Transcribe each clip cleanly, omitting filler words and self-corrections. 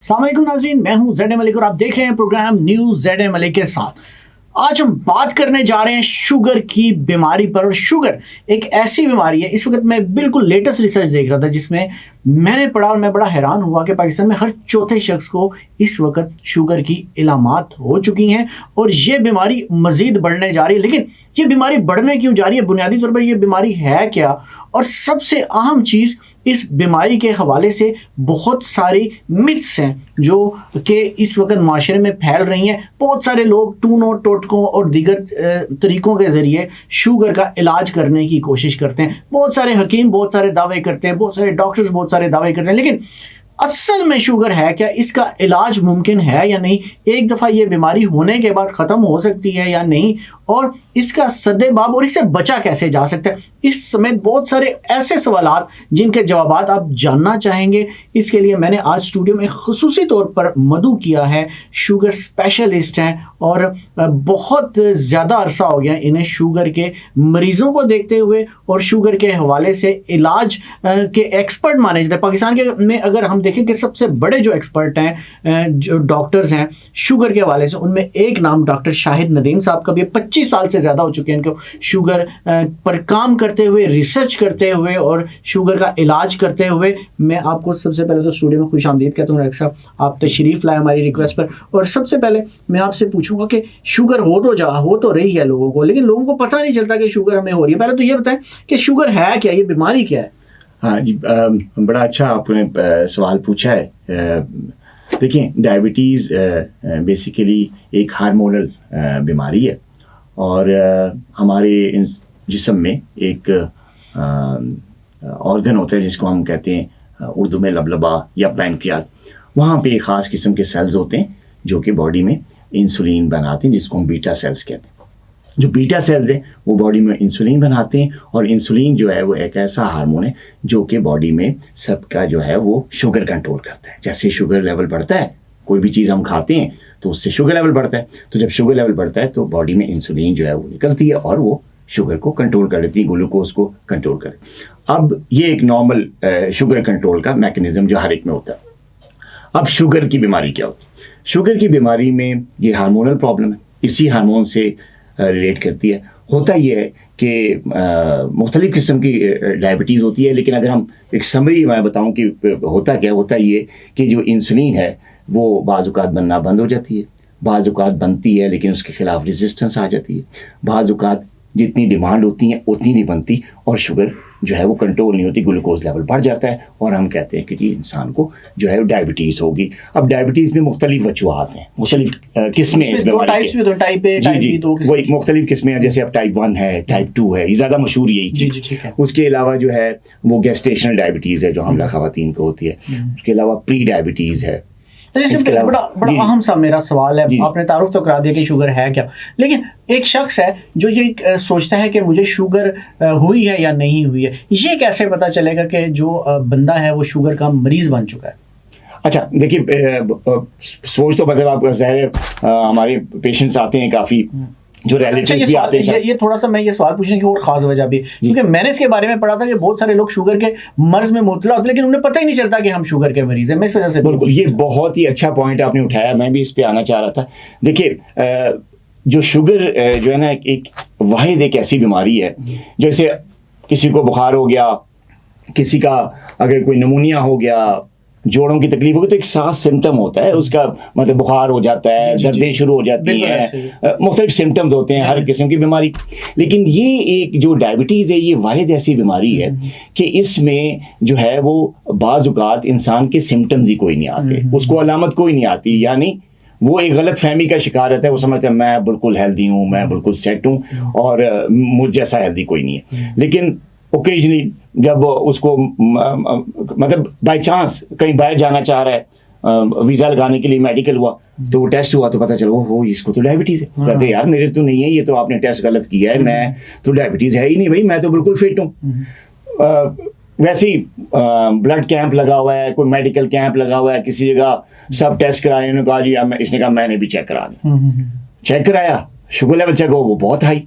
अस्सलाम वालेकुम नाज़रीन, मैं हूं ज़ेड मलिक और आप देख रहे हैं प्रोग्राम न्यूज़ ज़ेड मलिक के साथ। आज हम बात करने जा रहे हैं शुगर की बीमारी पर। और शुगर एक ऐसी बीमारी है, इस वक्त मैं बिल्कुल लेटेस्ट रिसर्च देख रहा था जिसमें मैंने पढ़ा और मैं बड़ा हैरान हुआ कि पाकिस्तान में हर चौथे शख्स को इस वक्त शुगर की इलामात हो चुकी हैं और ये बीमारी मज़ीद बढ़ने जा रही है। लेकिन ये बीमारी बढ़ने क्यों जा रही है, बुनियादी तौर पर ये बीमारी है क्या, और सबसे अहम चीज़ इस बीमारी के हवाले से बहुत सारी मिथ्स हैं जो कि इस वक्त माशरे में फैल रही हैं। बहुत सारे लोग टूनों टोटकों और दीगर तरीक़ों के ज़रिए शुगर का इलाज करने की कोशिश करते हैं। बहुत सारे हकीम बहुत सारे दावे करते हैं, बहुत सारे डॉक्टर्स बहुत सारे दावे करते हैं, लेकिन असल में शुगर है क्या, इसका इलाज मुमकिन है या नहीं, एक दफ़ा ये बीमारी होने के बाद ख़त्म हो सकती है या नहीं, और इसका सद्देबाब और इससे बचा कैसे जा सकता है, इस समेत बहुत सारे ऐसे सवालात जिनके जवाबात आप जानना चाहेंगे। इसके लिए मैंने आज स्टूडियो में खुसूसी तौर पर मदऊ किया है। शुगर स्पेशलिस्ट हैं और बहुत ज़्यादा अरसा हो गया इन्हें शुगर के मरीज़ों को देखते हुए और शुगर के हवाले से इलाज के एक्सपर्ट माने जाते हैं। पाकिस्तान के में अगर हम देखें कि सबसे बड़े जो एक्सपर्ट हैं, जो डॉक्टर्स हैं शुगर के हवाले से, उनमें एक नाम डॉक्टर शाहिद नदीम साहब का भी 25 साल से ज़्यादा हो चुके हैं इनको शुगर पर काम करते हुए, रिसर्च करते हुए और शुगर का इलाज करते हुए। मैं आपको सबसे पहले तो स्टूडियो में खुश आमदीद कहता हूँ। डॉक्टर साहब, आप तशरीफ़ लाए हमारी रिक्वेस्ट पर। और सबसे पहले मैं आपसे पूछूंगा कि शुगर हो तो रही है लोगों को, लेकिन लोगों को पता नहीं चलता कि शुगर हमें हो रही है। पहले तो ये बताएं कि शुगर है क्या, ये बीमारी क्या है? हाँ जी, बड़ा अच्छा आपने सवाल पूछा है। देखिए, डायबिटीज़ बेसिकली एक हार्मोनल बीमारी है और हमारे जिस्म में एक ऑर्गन होता है जिसको हम कहते हैं उर्दू में लबलबा या पैंक्रियाज। वहाँ पे एक ख़ास किस्म के सेल्स होते हैं जो कि बॉडी में इंसुलिन बनाते हैं, जिसको हम बीटा सेल्स कहते हैं। जो बीटा सेल्स हैं वो बॉडी में इंसुलिन बनाते हैं और इंसुलिन जो है वो एक ऐसा हार्मोन है जो कि बॉडी में सबका जो है वो शुगर कंट्रोल करता है। जैसे शुगर लेवल बढ़ता है, कोई भी चीज़ हम खाते हैं तो उससे शुगर लेवल बढ़ता है, तो जब शुगर लेवल बढ़ता है तो बॉडी में इंसुलिन जो है वो निकलती है और वो शुगर को कंट्रोल कर लेती है, ग्लूकोज को कंट्रोल कर। अब ये एक नॉर्मल शुगर कंट्रोल का मैकेनिज्म जो हर एक में होता है। अब शुगर की बीमारी क्या होती है? शुगर की बीमारी में ये हार्मोनल प्रॉब्लम है, इसी हार्मोन से रिलेट करती है। होता ये है कि मुख्तलिफ़ किस्म की डायबिटीज़ होती है, लेकिन अगर हम एक समरी मैं बताऊं कि होता क्या, होता ये कि जो इंसुलिन है वो बाज़-औक़ात बनना बंद हो जाती है, बाज़-औक़ात बनती है लेकिन उसके ख़िलाफ़ रेजिस्टेंस आ जाती है, बाज़-औक़ात जितनी डिमांड होती है उतनी नहीं बनती और शुगर जो है वो कंट्रोल नहीं होती, ग्लूकोज लेवल बढ़ जाता है और हम कहते हैं कि जी इंसान को जो है डायबिटीज़ होगी। अब डायबिटीज़ में मुख्तलिफ वजूहात हैं, मुख्तलिफ किस्में हैं इस बीमारी के। टाइप ए, टाइप बी, दो वो एक मुख्तलिफ किस्में हैं, जैसे अब टाइप 1 है, टाइप 2 है, ये ज़्यादा मशहूर यही चीज़। उसके अलावा जो है वो गेस्टेशनल डायबिटीज़ है जो हमला ख़वातीन को होती है। उसके अलावा प्री डायबिटीज़ है। बड़ा अहम सा मेरा सवाल है, आपने तारुफ तो करा दिया कि शुगर है क्या, लेकिन एक शख्स है जो ये सोचता है कि मुझे शुगर हुई है या नहीं हुई है, ये कैसे पता चलेगा कि जो बंदा है वो शुगर का मरीज़ बन चुका है? अच्छा देखिए, सोच तो मतलब आप ज़ाहिर हमारे पेशेंट्स आते हैं काफ़ी, जो रिलेटिव्स भी आते हैं। ये थोड़ा सा मैं ये सवाल पूछने की और ख़ास वजह भी, क्योंकि मैंने इसके बारे में पढ़ा था कि बहुत सारे लोग शुगर के मर्ज में मुब्तला होते हैं लेकिन उन्हें पता ही नहीं चलता कि हम शुगर के मरीज़ हैं। मैं इस वजह से बिल्कुल, ये बहुत ही अच्छा पॉइंट आपने उठाया, मैं भी इस पे आना चाह रहा था। देखिए, जो शुगर जो है ना एक वाहिद एक ऐसी बीमारी है, जैसे किसी को बुखार हो गया, किसी का अगर कोई नमूनिया हो गया, जोड़ों की तकलीफ होगी तो एक साफ सिम्टम होता है उसका, मतलब बुखार हो जाता है, दर्दें शुरू हो जाती हैं, मुख्तलिफ सिम्टम्स होते हैं हर किस्म की बीमारी। लेकिन ये एक जो डायबिटीज़ है ये वाहिद ऐसी बीमारी है कि इसमें जो है वो बाज़-औक़ात इंसान के सिम्टम्स ही कोई नहीं आते, उसको अलामत कोई नहीं आती, यानी वो एक गलत फहमी का शिकार रहता है। वो समझता है मैं बिल्कुल हेल्दी हूँ, मैं बिल्कुल सेट हूँ और मुझ जैसा हेल्दी कोई नहीं है। लेकिन ओकेजनली जब उसको मतलब बाय चांस कहीं बाहर जाना चाह रहा है, वीज़ा लगाने के लिए मेडिकल हुआ तो वो टेस्ट हुआ तो पता चला वो इसको तो डायबिटीज़ है। कहते यार मेरे तो नहीं है, ये तो आपने टेस्ट गलत किया है, मैं तो डायबिटीज़ है ही नहीं भाई, मैं तो बिल्कुल फिट हूँ। वैसे ही ब्लड कैंप लगा हुआ है, कोई मेडिकल कैंप लगा हुआ है किसी जगह, सब टेस्ट कराए, उन्होंने कहा जी इसने कहा मैंने भी चेक करा लिया। चेक कराया, शुगर लेवल चेक हो वो बहुत हाई,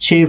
6